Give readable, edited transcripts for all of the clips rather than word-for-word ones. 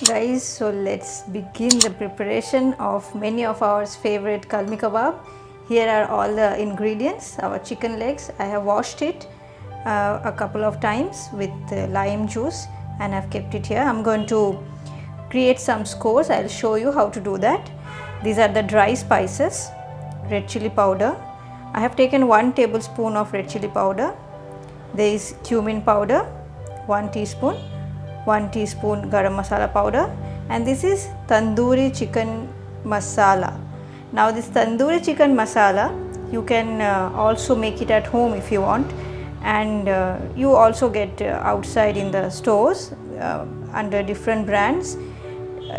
Guys, so let's begin the preparation of many of our favorite kalmi kebab. Here are all the ingredients. Our chicken legs, I have washed it a couple of times with lime juice and I've kept it here. I'm going to create some scores. I'll show you how to do that. These are the dry spices, red chili powder. I have taken 1 tablespoon of red chili powder. There is cumin powder, 1 teaspoon, 1 teaspoon garam masala powder, and this is tandoori chicken masala. Now this tandoori chicken masala, you can also make it at home if you want, and you also get outside in the stores under different brands.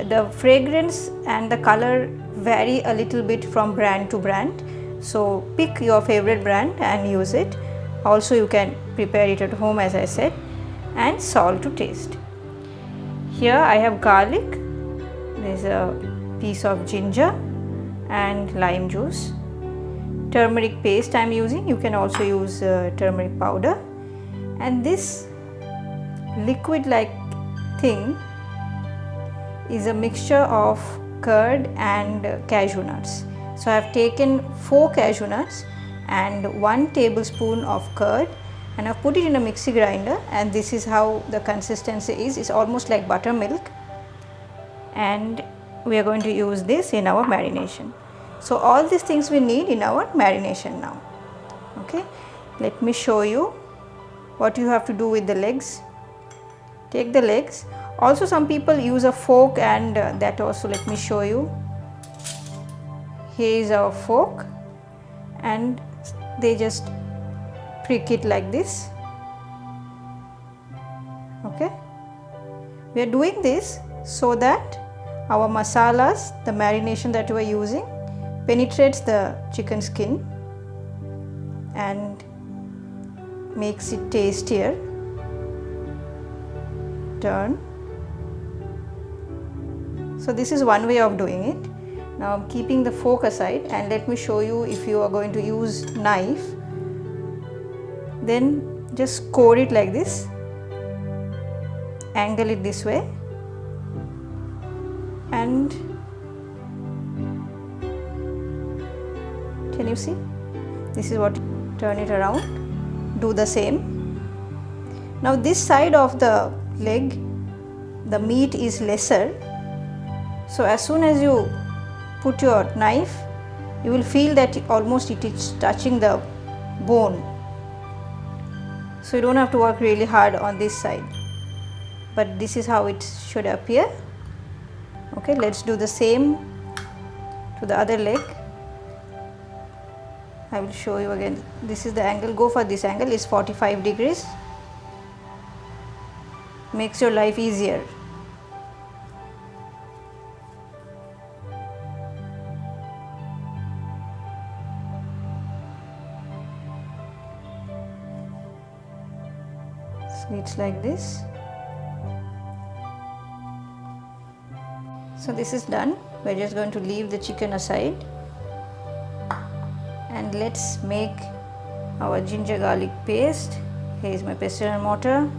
The fragrance and the color vary a little bit from brand to brand, so pick your favorite brand and use it. Also you can prepare it at home, as I said, and salt to taste. Here I have garlic, there is a piece of ginger and lime juice. Turmeric paste I am using, you can also use turmeric powder, and this liquid like thing is a mixture of curd and cashew nuts. So I have taken 4 cashew nuts and 1 tablespoon of curd and I've put it in a mixie grinder, and this is how the consistency is. It's almost like buttermilk, and we are going to use this in our marination. So all these things we need in our marination now. Okay, let me show you what you have to do with the legs. Take the legs. Also some people use a fork, and that also let me show you. Here is our fork, and they just prick it like this. Okay, we are doing this so that our masalas, the marination that we are using, penetrates the chicken skin and makes it tastier. Turn. So this is one way of doing it. Now I'm keeping the fork aside, and let me show you. If you are going to use knife, then just core it like this, angle it this way, and can you see? This is what, turn it around, do the same. Now this side of the leg, the meat is lesser, so as soon as you put your knife, you will feel that almost it is touching the bone. So you don't have to work really hard on this side, but this is how it should appear. Okay, let's do the same to the other leg. I will show you again. This is the angle. Go for this angle. Is 45 degrees. Makes your life easier. So it's like this. So this is done. We're just going to leave the chicken aside, and let's make our ginger garlic paste. Here is my pestle and mortar.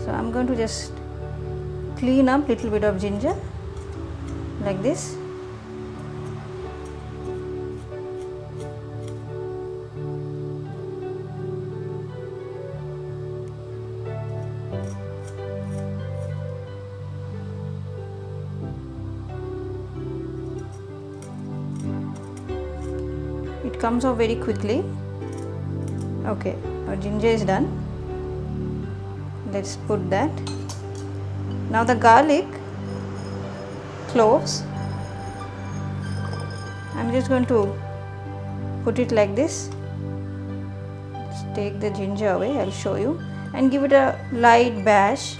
So I'm going to just clean up little bit of ginger like this. It comes off very quickly. Okay, our ginger is done. Let's put that. Now the garlic, cloves, I'm just going to put it like this. Let's take the ginger away, I'll show you, and give it a light bash.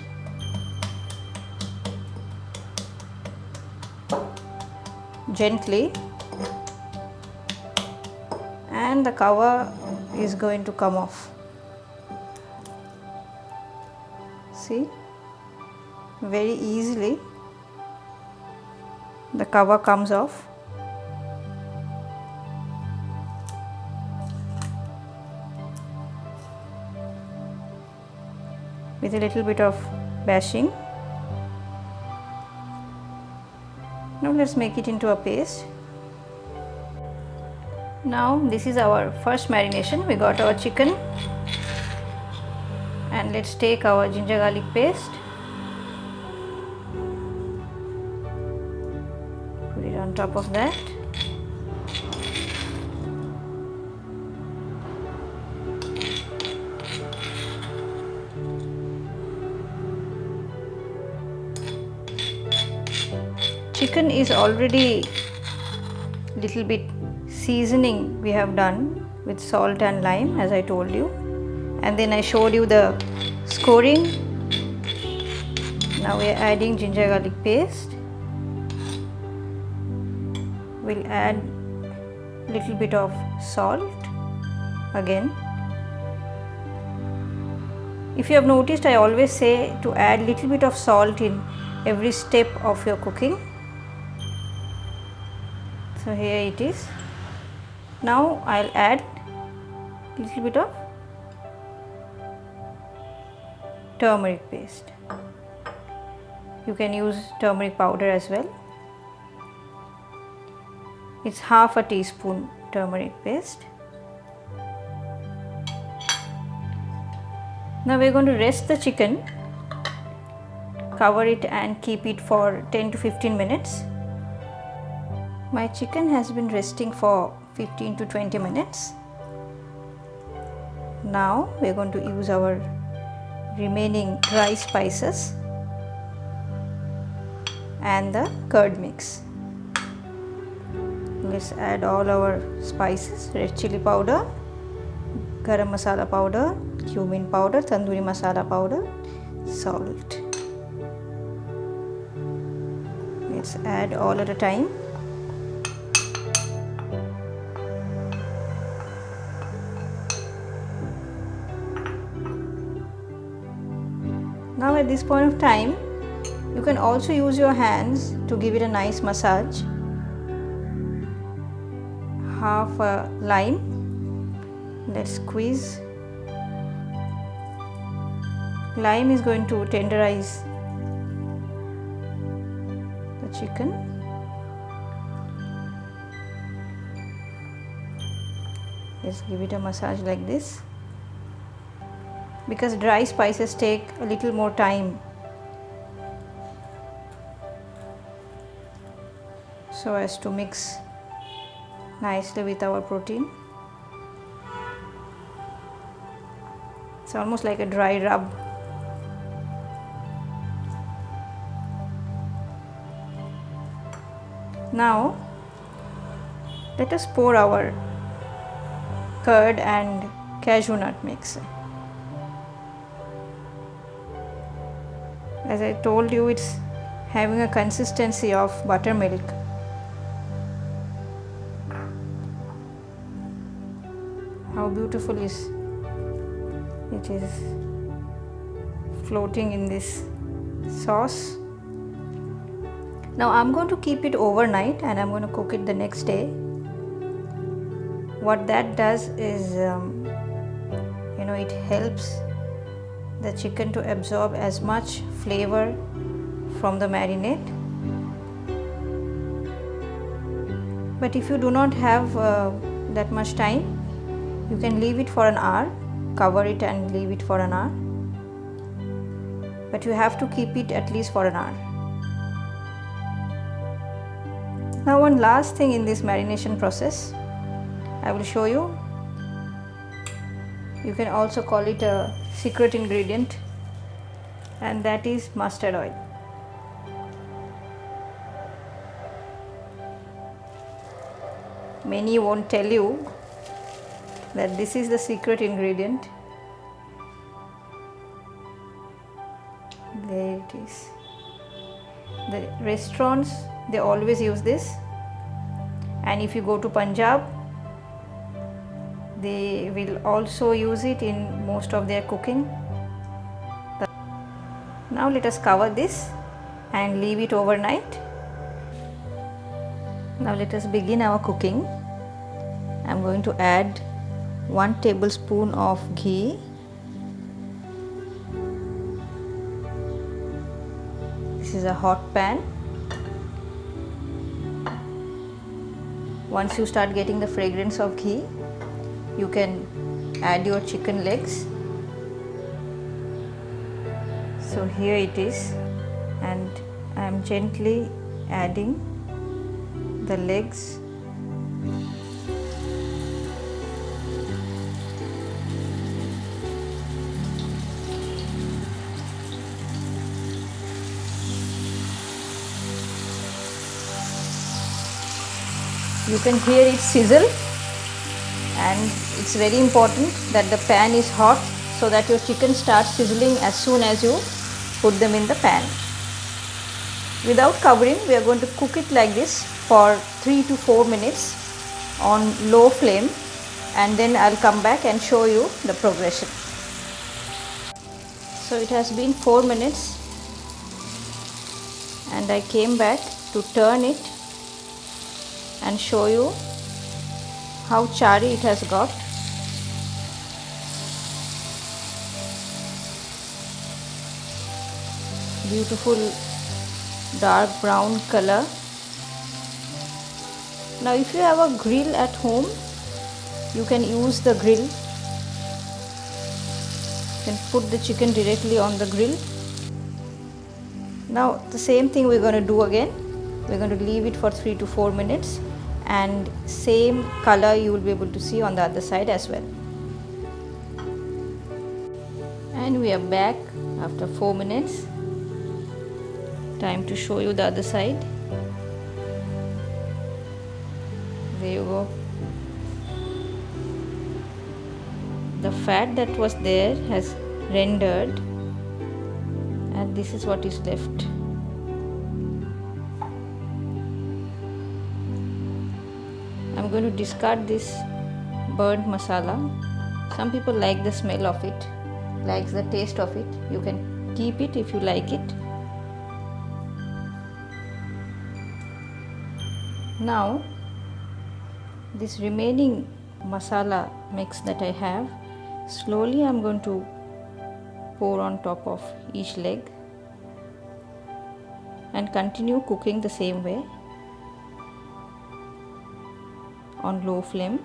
Gently, and the cover is going to come off. See, very easily the cover comes off. with a little bit of bashing. Now let's make it into a paste. Now this is our first marination. We got our chicken, and let's take our ginger garlic paste, put it on top of that. Chicken is already little bit seasoning we have done with salt and lime, as I told you, and then I showed you the scoring. Now we are adding ginger garlic paste. We'll add little bit of salt again. If you have noticed, I always say to add little bit of salt in every step of your cooking. So here it is. Now I'll add little bit of turmeric paste. You can use turmeric powder as well. It's half a teaspoon turmeric paste. Now we're going to rest the chicken, cover it and keep it for 10 to 15 minutes. My chicken has been resting for 15 to 20 minutes. Now we are going to use our remaining dry spices and the curd mix. Let's add all our spices: red chili powder, garam masala powder, cumin powder, tandoori masala powder, salt. Let's add all at a time. Now at this point of time, you can also use your hands to give it a nice massage. Half a lime, let's squeeze. Lime is going to tenderize the chicken. Let's give it a massage like this, because dry spices take a little more time. So as to mix nicely with our protein. It's almost like a dry rub. Now let us pour our curd and cashew nut mix. As I told you, it's having a consistency of buttermilk. How beautiful is it is floating in this sauce. Now I'm going to keep it overnight and I'm going to cook it the next day. What that does is, it helps the chicken to absorb as much flavor from the marinade. But if you do not have that much time, you can leave it for an hour, cover it and leave it for an hour. But you have to keep it at least for an hour. Now one last thing in this marination process, I will show you. You can also call it a secret ingredient, and that is mustard oil. Many won't tell you that this is the secret ingredient. There it is. The restaurants, they always use this, and if you go to Punjab, they will also use it in most of their cooking. Now let us cover this and leave it overnight. Now let us begin our cooking. I am going to add 1 tablespoon of ghee. This is a hot pan. Once you start getting the fragrance of ghee, you can add your chicken legs. So here it is, and I am gently adding the legs. You can hear it sizzle, and it's very important that the pan is hot so that your chicken starts sizzling as soon as you put them in the pan. Without covering, we are going to cook it like this for 3 to 4 minutes on low flame, and then I'll come back and show you the progression. So it has been 4 minutes and I came back to turn it and show you how charry it has got. Beautiful dark brown color. Now if you have a grill at home, you can use the grill. You can put the chicken directly on the grill. Now the same thing we're going to do again. We're going to leave it for 3 to 4 minutes, and same color you will be able to see on the other side as well. And we are back after 4 minutes. Time to show you the other side. There you go. The fat that was there has rendered, and this is what is left. I'm going to discard this burnt masala. Some people like the smell of it, likes the taste of it. You can keep it if you like it. Now this remaining masala mix that I have, slowly I'm going to pour on top of each leg and continue cooking the same way on low flame.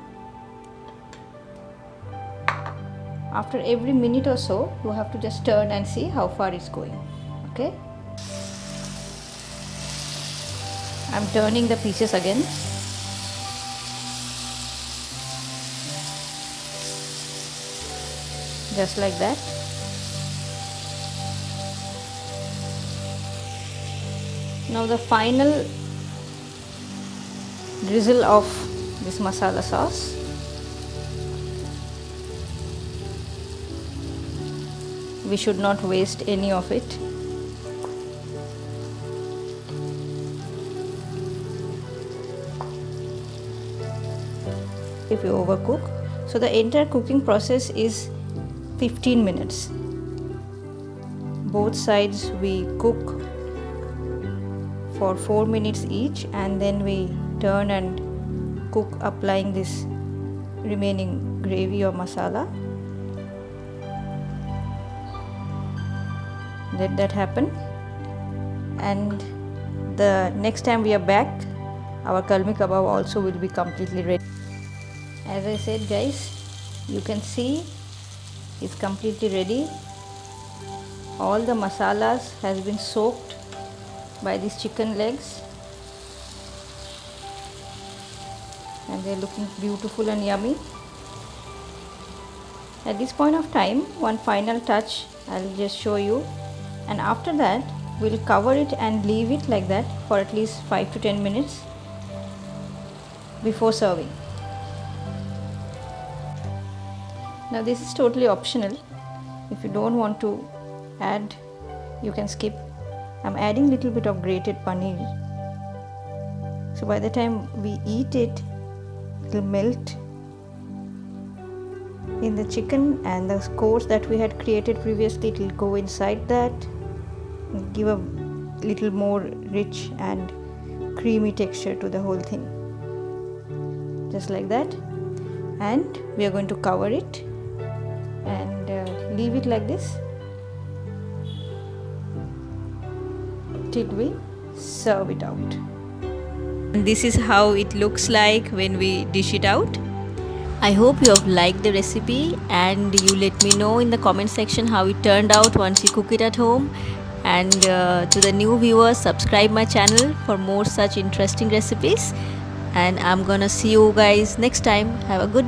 After every minute or so, you have to just turn and see how far it's going. Okay, I'm turning the pieces again. Just like that. Now the final drizzle of this masala sauce. We should not waste any of it. If you overcook, so the entire cooking process is 15 minutes. Both sides we cook for 4 minutes each, and then we turn and cook, applying this remaining gravy or masala. Let that happen, and the next time we are back, our kalmi kebab also will be completely ready. As I said, guys, you can see it's completely ready. All the masalas has been soaked by these chicken legs, and they're looking beautiful and yummy. At this point of time, one final touch I'll just show you, and after that we'll cover it and leave it like that for at least 5 to 10 minutes before serving. Now this is totally optional. If you don't want to add, you can skip. I'm adding little bit of grated paneer, so by the time we eat it, it will melt in the chicken, and the course that we had created previously, it will go inside that, give a little more rich and creamy texture to the whole thing, just like that. And we are going to cover it and leave it like this until we serve it out. And this is how it looks like when we dish it out. I hope you have liked the recipe, and you let me know in the comment section how it turned out once you cook it at home. And to the new viewers, subscribe my channel for more such interesting recipes. And I'm gonna see you guys next time. Have a good